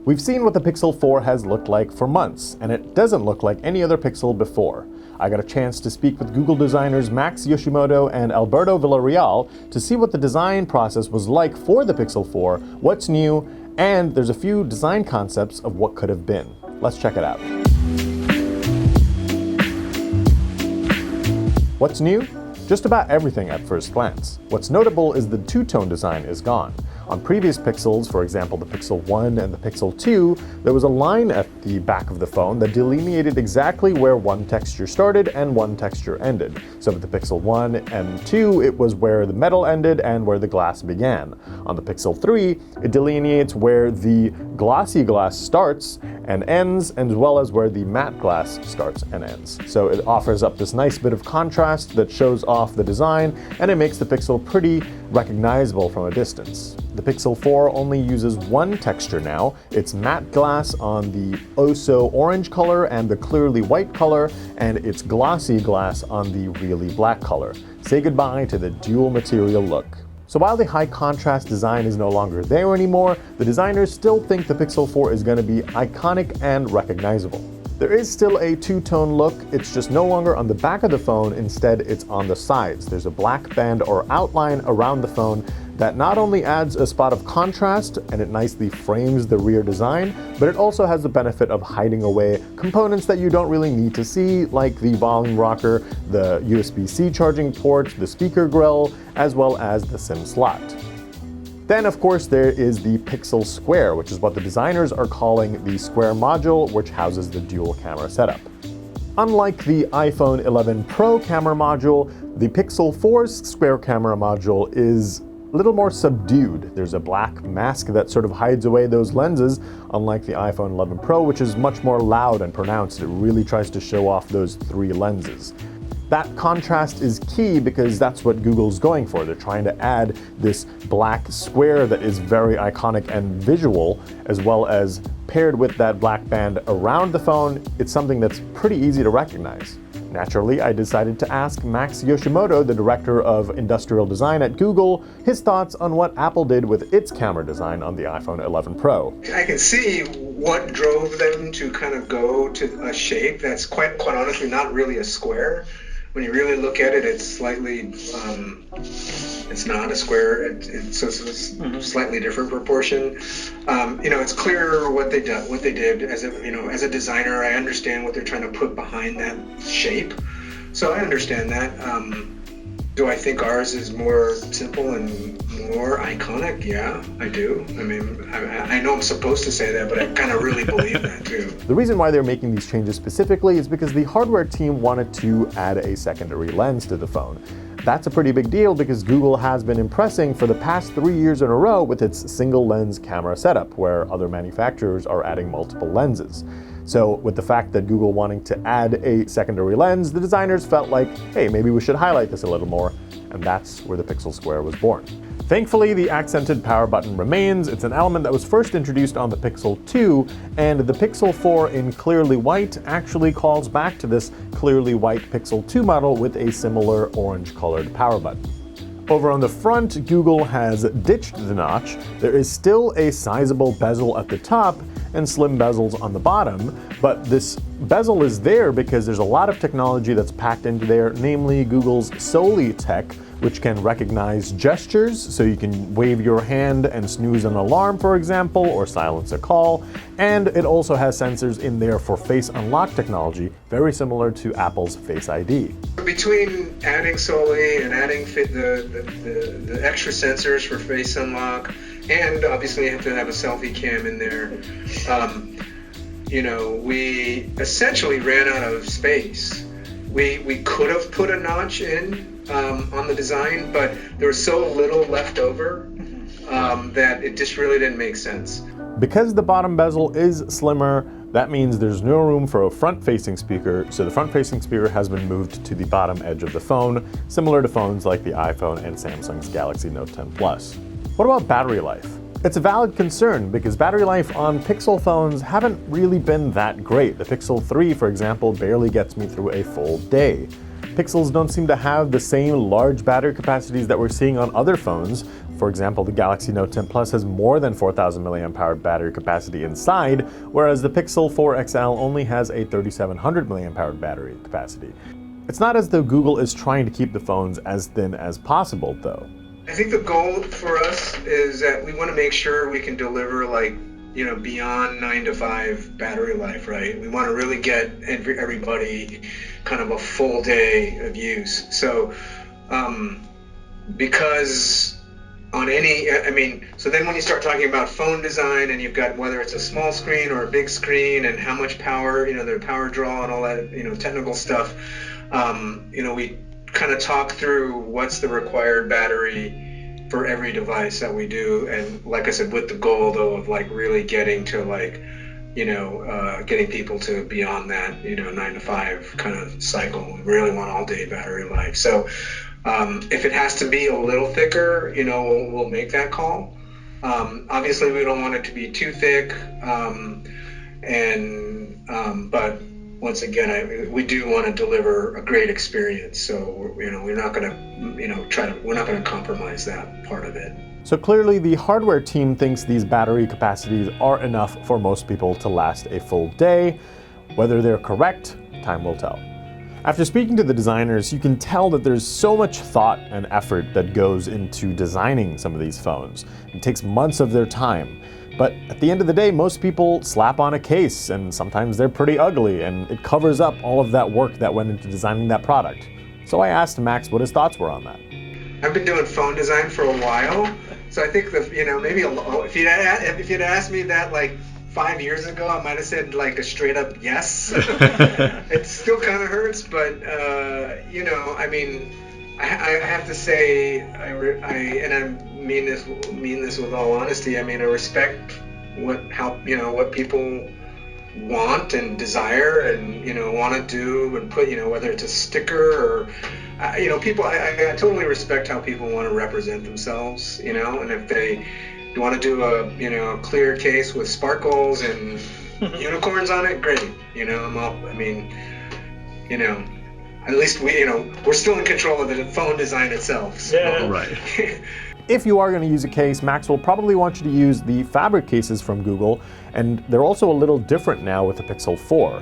We've seen what the Pixel 4 has looked like for months, and it doesn't look like any other Pixel before. I got a chance to speak with Google designers Max Yoshimoto and Alberto Villarreal to see what the design process was like for the Pixel 4, what's new, and there's a few design concepts of what could have been. Let's check it out. What's new? Just about everything at first glance. What's notable is the two-tone design is gone. On previous Pixels, for example the Pixel 1 and the Pixel 2, there was a line at the back of the phone that delineated exactly where one texture started and one texture ended. So with the Pixel 1 and 2, it was where the metal ended and where the glass began. On the Pixel 3, it delineates where the glossy glass starts and ends, as well as where the matte glass starts and ends. So it offers up this nice bit of contrast that shows off the design, and it makes the Pixel pretty recognizable from a distance. The Pixel 4 only uses one texture now. It's matte glass on the oh-so-orange color and the clearly white color, and it's glossy glass on the really black color. Say goodbye to the dual material look. So while the high contrast design is no longer there anymore, the designers still think the Pixel 4 is going to be iconic and recognizable. There is still a two-tone look, it's just no longer on the back of the phone, instead it's on the sides. There's a black band or outline around the phone that not only adds a spot of contrast and it nicely frames the rear design, but it also has the benefit of hiding away components that you don't really need to see, like the volume rocker, the USB-C charging port, the speaker grill, as well as the SIM slot. Then, of course, there is the Pixel Square, which is what the designers are calling the Square module, which houses the dual camera setup. Unlike the iPhone 11 Pro camera module, the Pixel 4's Square camera module is a little more subdued. There's a black mask that sort of hides away those lenses, unlike the iPhone 11 Pro, which is much more loud and pronounced. It really tries to show off those three lenses. That contrast is key because that's what Google's going for. They're trying to add this black square that is very iconic and visual, as well as paired with that black band around the phone, it's something that's pretty easy to recognize. Naturally, I decided to ask Max Yoshimoto, the director of industrial design at Google, his thoughts on what Apple did with its camera design on the iPhone 11 Pro. I can see what drove them to kind of go to a shape that's quite honestly not really a square. When you really look at it, it's slightly, it's not a square, so it's a slightly different proportion. It's clear what they did. As a designer, I understand what they're trying to put behind that shape. So I understand that. Do I think ours is more simple and more iconic? Yeah, I do. I mean, I know I'm supposed to say that, but I kind of really believe that too. The reason why they're making these changes specifically is because the hardware team wanted to add a secondary lens to the phone. That's a pretty big deal because Google has been impressing for the past 3 years in a row with its single lens camera setup, where other manufacturers are adding multiple lenses. So with the fact that Google wanting to add a secondary lens, the designers felt like, hey, maybe we should highlight this a little more, and that's where the Pixel Square was born. Thankfully, the accented power button remains. It's an element that was first introduced on the Pixel 2, and the Pixel 4 in clearly white actually calls back to this clearly white Pixel 2 model with a similar orange-colored power button. Over on the front, Google has ditched the notch. There is still a sizable bezel at the top and slim bezels on the bottom, but this bezel is there because there's a lot of technology that's packed into there, namely Google's Soli tech, which can recognize gestures, so you can wave your hand and snooze an alarm, for example, or silence a call. And it also has sensors in there for face unlock technology, very similar to Apple's Face ID. Between adding Soli and adding the extra sensors for face unlock, and obviously you have to have a selfie cam in there, we essentially ran out of space. We could have put a notch in on the design, but there was so little left over that it just really didn't make sense. Because the bottom bezel is slimmer, that means there's no room for a front-facing speaker, so the front-facing speaker has been moved to the bottom edge of the phone, similar to phones like the iPhone and Samsung's Galaxy Note 10 Plus. What about battery life? It's a valid concern because battery life on Pixel phones haven't really been that great. The Pixel 3, for example, barely gets me through a full day. Pixels don't seem to have the same large battery capacities that we're seeing on other phones. For example, the Galaxy Note 10 Plus has more than 4,000 mAh battery capacity inside, whereas the Pixel 4 XL only has a 3,700 mAh battery capacity. It's not as though Google is trying to keep the phones as thin as possible, though. I think the goal for us is that we want to make sure we can deliver beyond 9 to 5 battery life, right? We want to really get everybody kind of a full day of use. So, because on so then when you start talking about phone design and you've got whether it's a small screen or a big screen and how much power, the power draw and all that, technical stuff, we kind of talk through what's the required battery for every device that we do. And like I said, with the goal though of really getting to getting people to beyond that, 9 to 5 kind of cycle. We really want all day battery life. So, if it has to be a little thicker, we'll make that call. Obviously, we don't want it to be too thick, but once again, we do want to deliver a great experience. So, we're not going to, we're not going to compromise that part of it. So clearly, the hardware team thinks these battery capacities are enough for most people to last a full day. Whether they're correct, time will tell. After speaking to the designers, you can tell that there's so much thought and effort that goes into designing some of these phones. It takes months of their time. But at the end of the day, most people slap on a case, and sometimes they're pretty ugly, and it covers up all of that work that went into designing that product. So I asked Max what his thoughts were on that. I've been doing phone design for a while, so I think that, maybe if you'd asked me that 5 years ago, I might have said a straight up yes. It still kind of hurts, but I have to say, and I mean this with all honesty. I respect what people want and desire and want to do and put, whether it's a sticker or people. I totally respect how people want to represent themselves, and if they want to do a clear case with sparkles and unicorns on it, great. At least we're still in control of the phone design itself. So. Yeah, right. If you are going to use a case, Max will probably want you to use the fabric cases from Google, and they're also a little different now with the Pixel 4.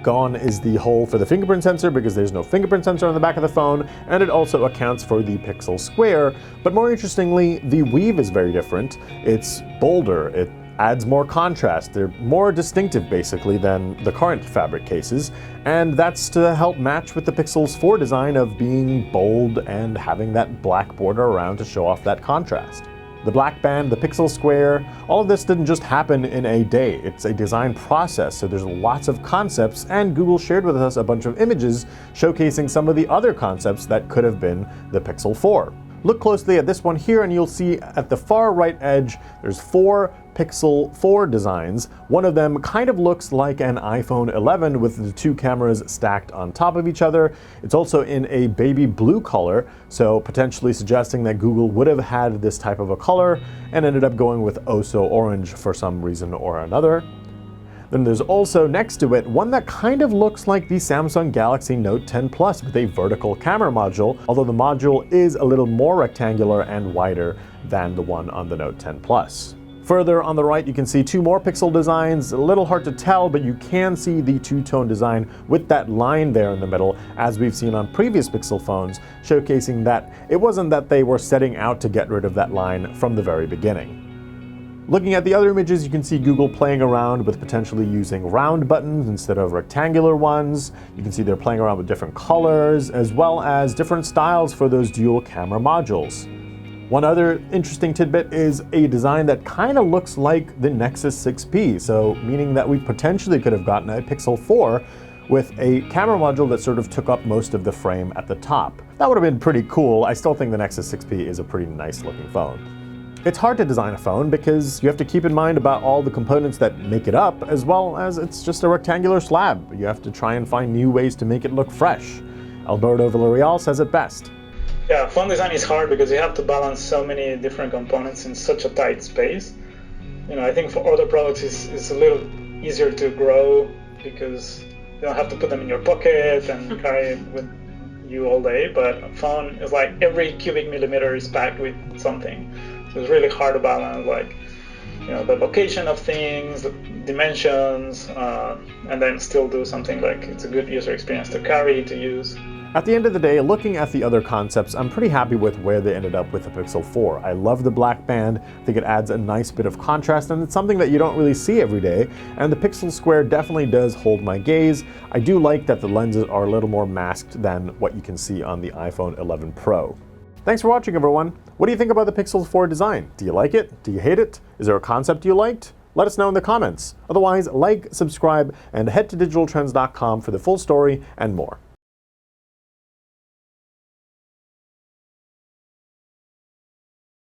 Gone is the hole for the fingerprint sensor because there's no fingerprint sensor on the back of the phone, and it also accounts for the Pixel Square. But more interestingly, the weave is very different. It's bolder, it adds more contrast. They're more distinctive basically than the current fabric cases, and that's to help match with the Pixel's 4 design of being bold and having that black border around to show off that contrast. The black band, the Pixel Square, all of this didn't just happen in a day. It's a design process, so there's lots of concepts, and Google shared with us a bunch of images showcasing some of the other concepts that could have been the Pixel 4. Look closely at this one here, and you'll see at the far right edge, there's 4 Pixel 4 designs. One of them kind of looks like an iPhone 11 with the 2 cameras stacked on top of each other. It's also in a baby blue color, so potentially suggesting that Google would have had this type of a color and ended up going with Oso orange for some reason or another. Then there's also next to it one that kind of looks like the Samsung Galaxy Note 10 Plus with a vertical camera module, although the module is a little more rectangular and wider than the one on the Note 10 Plus. Further on the right, you can see 2 more Pixel designs. A little hard to tell, but you can see the two-tone design with that line there in the middle, as we've seen on previous Pixel phones, showcasing that it wasn't that they were setting out to get rid of that line from the very beginning. Looking at the other images, you can see Google playing around with potentially using round buttons instead of rectangular ones. You can see they're playing around with different colors, as well as different styles for those dual camera modules. One other interesting tidbit is a design that kind of looks like the Nexus 6P, so meaning that we potentially could have gotten a Pixel 4 with a camera module that sort of took up most of the frame at the top. That would have been pretty cool. I still think the Nexus 6P is a pretty nice looking phone. It's hard to design a phone because you have to keep in mind about all the components that make it up, as well as it's just a rectangular slab. You have to try and find new ways to make it look fresh. Alberto Villarreal says it best. Yeah, phone design is hard because you have to balance so many different components in such a tight space. I think for other products it's a little easier to grow because you don't have to put them in your pocket and carry it with you all day. But a phone is like every cubic millimeter is packed with something. So it's really hard to balance, like, the location of things, the dimensions, and then still do something like it's a good user experience to carry, to use. At the end of the day, looking at the other concepts, I'm pretty happy with where they ended up with the Pixel 4. I love the black band, I think it adds a nice bit of contrast, and it's something that you don't really see every day, and the Pixel Square definitely does hold my gaze. I do like that the lenses are a little more masked than what you can see on the iPhone 11 Pro. Thanks for watching, everyone. What do you think about the Pixel 4 design? Do you like it? Do you hate it? Is there a concept you liked? Let us know in the comments. Otherwise, like, subscribe, and head to digitaltrends.com for the full story and more.